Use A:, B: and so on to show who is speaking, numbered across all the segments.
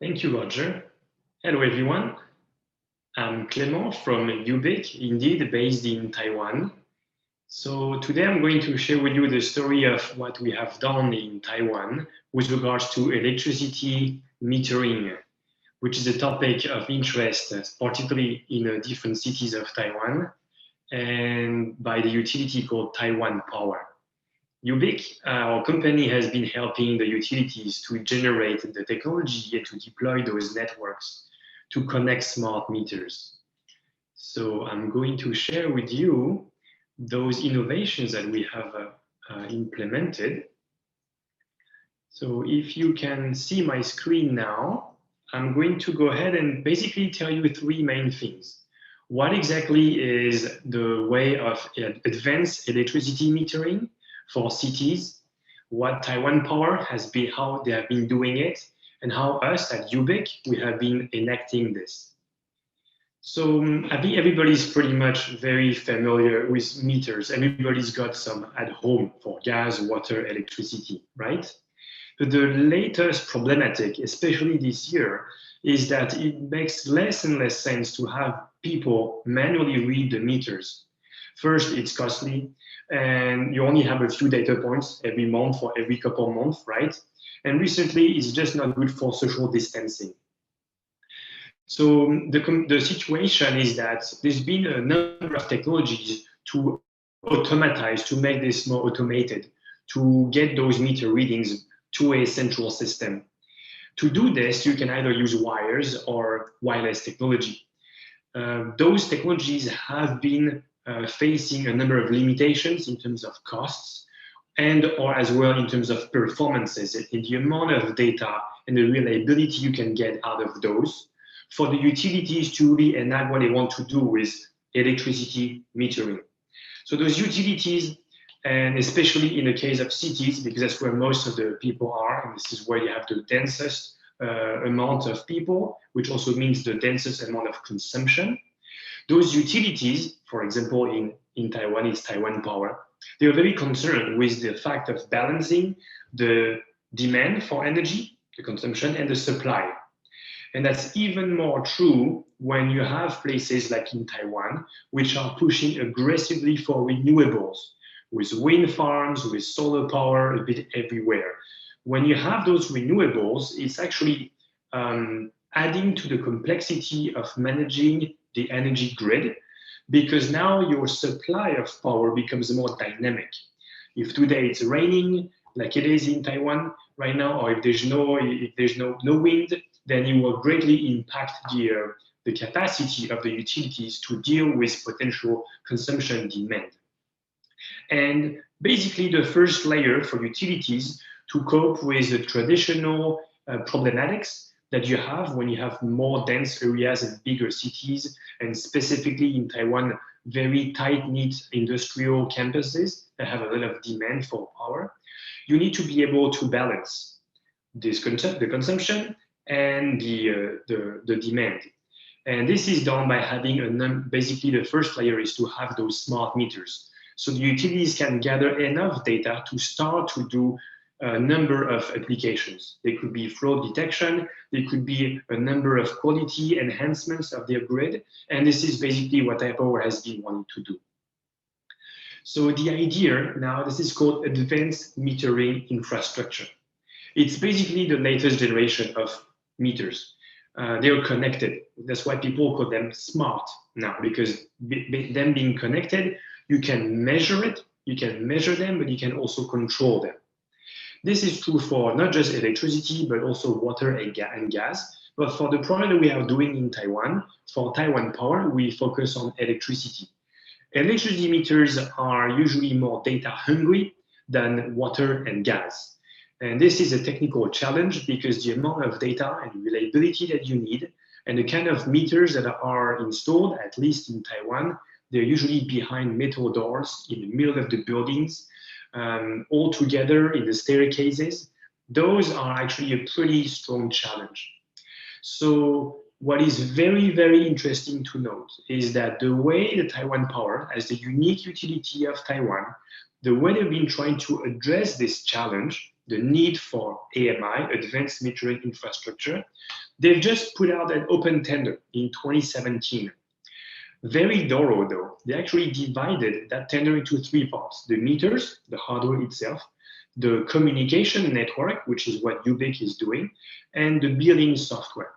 A: Thank you, Roger. Hello, everyone. I'm Clément from UBIIK, indeed based in Taiwan. So today I'm going to share with you the story of what we have done in Taiwan with regards to electricity metering, which is a topic of interest, particularly in different cities of Taiwan, and by the utility called Taiwan Power. UBIIK, our company, has been helping the utilities to generate the technology and to deploy those networks to connect smart meters. So I'm going to share with you those innovations that we have implemented. So if you can see my screen now, I'm going to go ahead and basically tell you three main things. What exactly is the way of advanced electricity metering for cities, what Taiwan Power has been, how they have been doing it, and how us at UBIIK, we have been enacting this. So I think everybody's pretty much very familiar with meters. Everybody's got some at home for gas, water, electricity, right? But the latest problematic, especially this year, is that it makes less and less sense to have people manually read the meters. First, it's costly, and you only have a few data points every month or every couple of months, right? And recently, it's just not good for social distancing. So the situation is that there's been a number of technologies to automatize, to make this more automated, to get those meter readings to a central system. To do this, you can either use wires or wireless technology. Those technologies have been facing a number of limitations in terms of costs and or as well in terms of performances, in the amount of data and the reliability you can get out of those for the utilities to really enact what they want to do with electricity metering. So those utilities, and especially in the case of cities, because that's where most of the people are, and this is where you have the densest amount of people, which also means the densest amount of consumption. Those utilities, for example, in Taiwan, it's Taiwan Power, they are very concerned with the fact of balancing the demand for energy, the consumption, and the supply. And that's even more true when you have places like in Taiwan, which are pushing aggressively for renewables, with wind farms, with solar power a bit everywhere. When you have those renewables, it's actually adding to the complexity of managing the energy grid, because now your supply of power becomes more dynamic. If today it's raining, like it is in Taiwan right now, or if there's no wind, then it will greatly impact the capacity of the utilities to deal with potential consumption demand. And basically the first layer for utilities to cope with the traditional problematics that you have when you have more dense areas and bigger cities, and specifically in Taiwan, very tight-knit industrial campuses that have a lot of demand for power. You need to be able to balance the consumption and the demand. And this is done by having basically the first layer is to have those smart meters. So the utilities can gather enough data to start to do a number of applications. They could be flow detection, they could be a number of quality enhancements of their grid, and this is basically what Power has been wanting to do. So the idea now, this is called advanced metering infrastructure. It's basically the latest generation of meters. They are connected. That's why people call them smart now, because them being connected, you can measure it, you can measure them, but you can also control them. This is true for not just electricity, but also water and gas. But for the project we are doing in Taiwan, for Taiwan Power, we focus on electricity. Electricity meters are usually more data hungry than water and gas. And this is a technical challenge because the amount of data and reliability that you need and the kind of meters that are installed, at least in Taiwan, they're usually behind metal doors in the middle of the buildings, all together in the staircases. Those are actually a pretty strong challenge. So what is very, very interesting to note is that the way the Taiwan Power, as the unique utility of Taiwan, the way they've been trying to address this challenge, the need for AMI, Advanced Metering Infrastructure, they've just put out an open tender in 2017. Very thorough though. They actually divided that tender into three parts: the meters, the hardware itself, the communication network, which is what UBIIK is doing, and the billing software.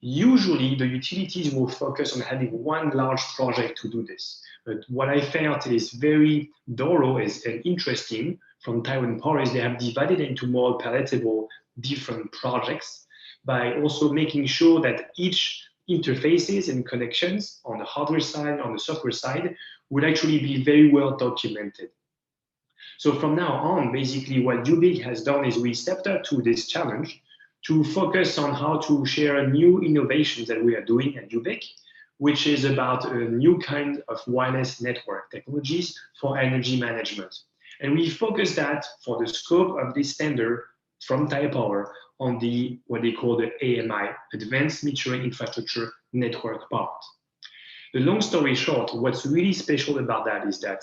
A: Usually the utilities will focus on having one large project to do this. But what I felt is very thorough and interesting from Taiwan Power is they have divided into more palatable different projects by also making sure that each interfaces and connections on the hardware side, on the software side, would actually be very well documented. So from now on, basically what UBIIK has done is we stepped up to this challenge to focus on how to share new innovations that we are doing at UBIIK, which is about a new kind of wireless network technologies for energy management. And we focus that for the scope of this tender from Taiwan Power on the what they call the AMI, Advanced Metering Infrastructure Network part. The long story short, what's really special about that is that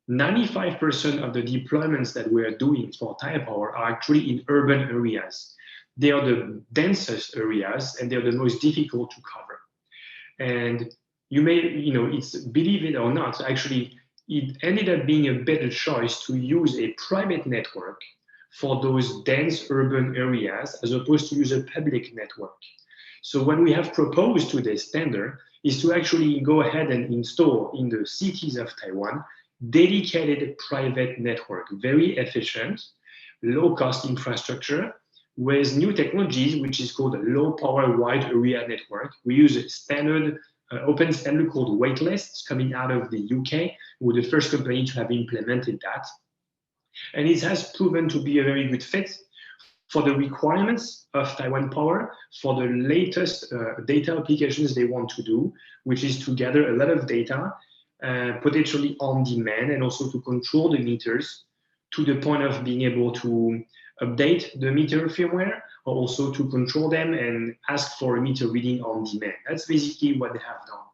A: 95% of the deployments that we are doing for Taiwan Power are actually in urban areas. They are the densest areas and they're the most difficult to cover. And you may, it's believe it or not, actually, it ended up being a better choice to use a private network for those dense urban areas as opposed to use a public network. So what we have proposed to this tender is to actually go ahead and install in the cities of Taiwan dedicated private network, very efficient, low-cost infrastructure with new technologies, which is called a low-power wide area network. We use a standard, open standard called Weightless. It's coming out of the UK. We're the first company to have implemented that. And it has proven to be a very good fit for the requirements of Taiwan Power, for the latest data applications they want to do, which is to gather a lot of data, potentially on demand, and also to control the meters to the point of being able to update the meter firmware, or also to control them and ask for a meter reading on demand. That's basically what they have done.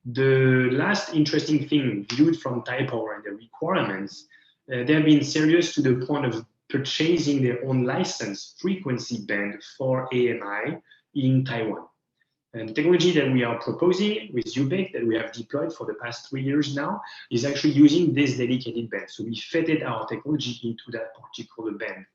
A: The last interesting thing viewed from Taiwan Power and the requirements, they have been serious to the point of purchasing their own license frequency band for AMI in Taiwan. And the technology that we are proposing with UBIIK that we have deployed for the past 3 years now is actually using this dedicated band. So we fitted our technology into that particular band.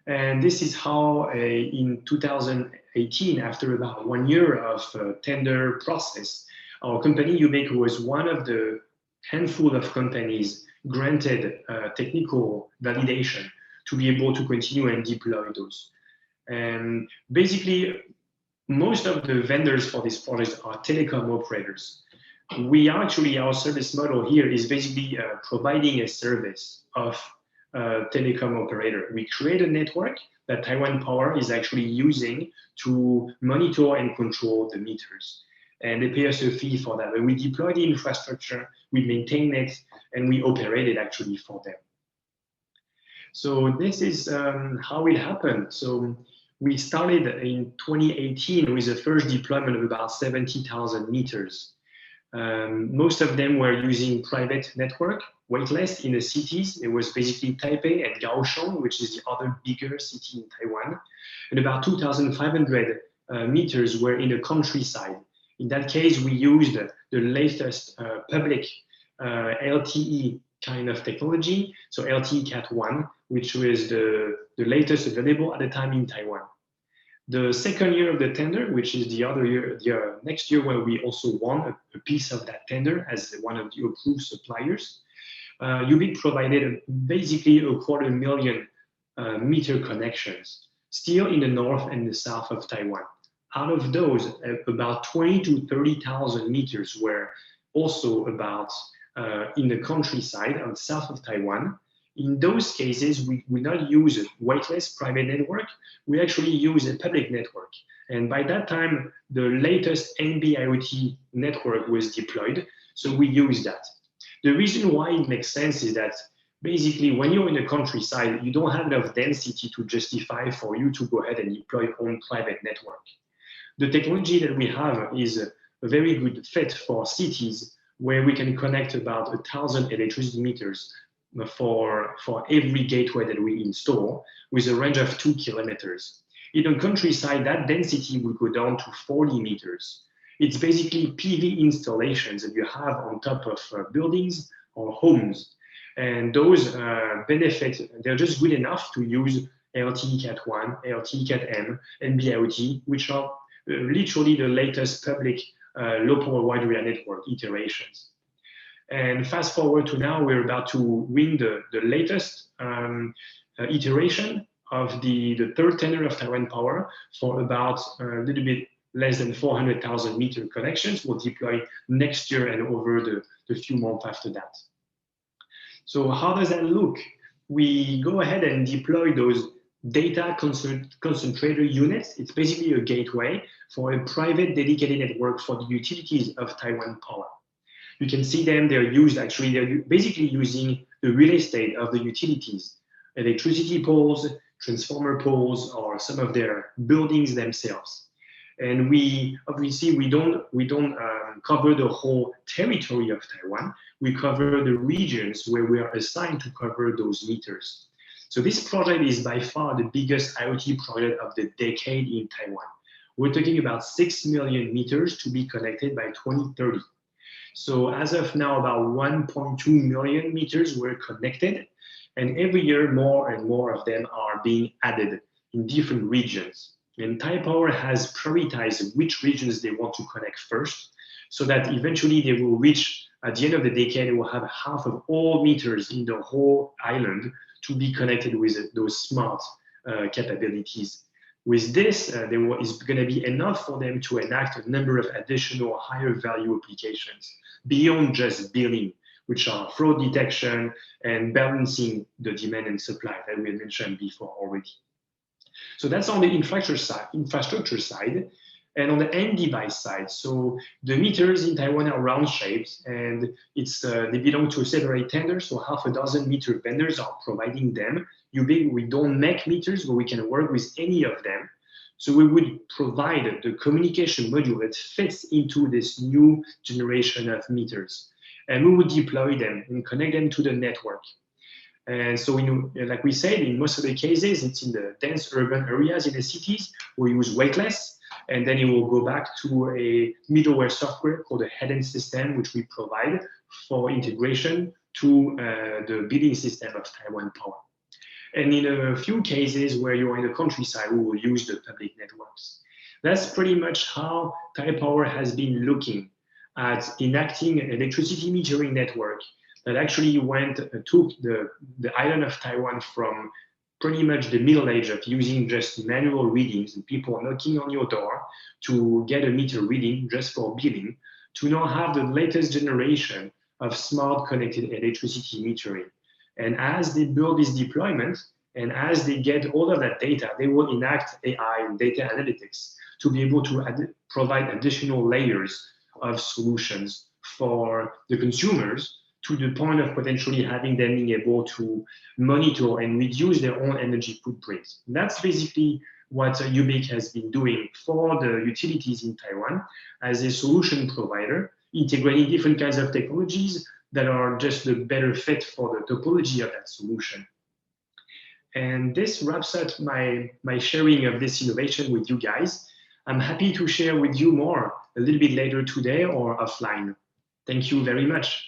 A: And this is how in 2018, after about 1 year of tender process, our company UBIIK was one of the handful of companies granted technical validation to be able to continue and deploy those. And basically, most of the vendors for this project are telecom operators. We are actually, our service model here is basically providing a service of telecom operator. We create a network that Taiwan Power is actually using to monitor and control the meters. And they pay us a fee for that. When we deploy the infrastructure, we maintain it, and we operate it actually for them. So this is how it happened. So we started in 2018 with the first deployment of about 70,000 meters. Most of them were using private network, Weightless in the cities. It was basically Taipei and Kaohsiung, which is the other bigger city in Taiwan. And about 2,500 meters were in the countryside. In that case, we used the latest public LTE kind of technology, so LTE Cat 1, which was the latest available at the time in Taiwan. The second year of the tender, which is the other year, the next year, where we also won a piece of that tender as one of the approved suppliers, UBIIK provided basically 250,000 meter connections, still in the north and the south of Taiwan. Out of those, about 20,000 to 30,000 meters were also about in the countryside on the south of Taiwan. In those cases, we not use a Weightless private network, we actually use a public network. And by that time, the latest NB-IoT network was deployed, so we use that. The reason why it makes sense is that basically when you're in the countryside, you don't have enough density to justify for you to go ahead and deploy your own private network. The technology that we have is a very good fit for cities where we can connect about 1,000 electricity meters for every gateway that we install, with a range of 2 kilometers. In the countryside, that density will go down to 40 meters. It's basically PV installations that you have on top of buildings or homes. And those benefits, they're just good enough to use LTE Cat 1, LTE Cat M, and BIoT, which are literally the latest public low power wide area network iterations. And fast forward to now, we're about to win the latest iteration of the third tender of Taiwan Power for about a little bit less than 400,000 meter connections. We'll deploy next year and over the few months after that. So how does that look? We go ahead and deploy those data concentrator units. It's basically a gateway for a private dedicated network for the utilities of Taiwan Power. You can see them, they're basically using the real estate of the utilities, electricity poles, transformer poles, or some of their buildings themselves. And we don't cover the whole territory of Taiwan. We cover the regions where we are assigned to cover those meters. So this project is by far the biggest IoT project of the decade in Taiwan. We're talking about 6 million meters to be connected by 2030. So as of now, about 1.2 million meters were connected, and every year more and more of them are being added in different regions. And Taipower has prioritized which regions they want to connect first, so that eventually they will reach, at the end of the decade, they will have half of all meters in the whole island to be connected with those smart capabilities. With this, there is going to be enough for them to enact a number of additional higher value applications beyond just billing, which are fraud detection and balancing the demand and supply that we mentioned before already. So that's on the infrastructure side. And on the end device side, so the meters in Taiwan are round shaped, and they belong to a separate tender, so half a dozen meter vendors are providing them. We don't make meters, but we can work with any of them. So we would provide the communication module that fits into this new generation of meters. And we would deploy them and connect them to the network. And so, like we said, in most of the cases, it's in the dense urban areas in the cities. We use Weightless, and then it will go back to a middleware software called a head-end system, which we provide for integration to the billing system of Taiwan Power. And in a few cases where you're in the countryside, we will use the public networks. That's pretty much how Taipower has been looking at enacting an electricity metering network that actually took the island of Taiwan from pretty much the middle age of using just manual readings and people knocking on your door to get a meter reading just for billing, to now have the latest generation of smart connected electricity metering. And as they build this deployment, and as they get all of that data, they will enact AI and data analytics to be able to provide additional layers of solutions for the consumers, to the point of potentially having them being able to monitor and reduce their own energy footprint. And that's basically what UBIIK has been doing for the utilities in Taiwan as a solution provider, integrating different kinds of technologies that are just the better fit for the topology of that solution. And this wraps up my sharing of this innovation with you guys. I'm happy to share with you more a little bit later today or offline. Thank you very much.